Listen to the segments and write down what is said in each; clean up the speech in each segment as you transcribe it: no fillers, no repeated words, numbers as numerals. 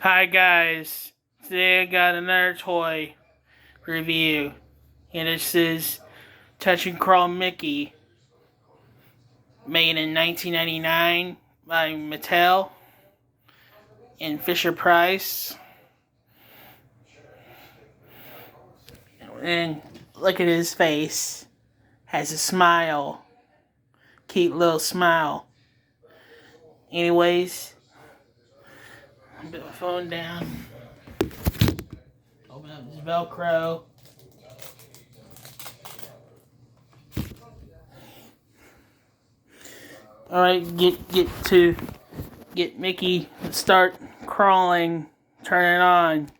Hi guys, today I got another toy review, and this is Touch and Crawl Mickey, made in 1999 by Mattel and Fisher-Price. And look at his face, has a smile, cute little smile. Anyways, put my phone down, open up this Velcro. Alright, get Mickey to start crawling, turn it on.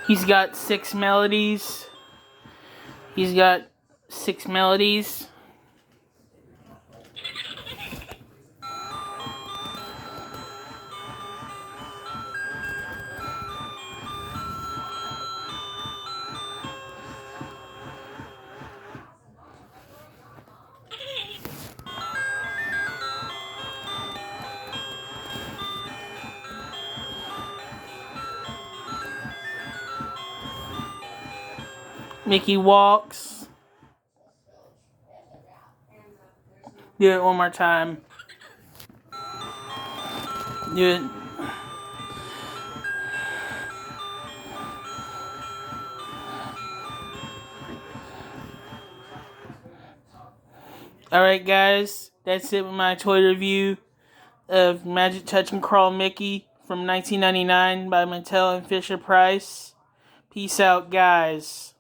He's got six melodies. Mickey walks. Do it one more time. Do it. Alright guys, that's it with my toy review of Magic Touch and Crawl Mickey from 1999 by Mattel and Fisher-Price. Peace out guys.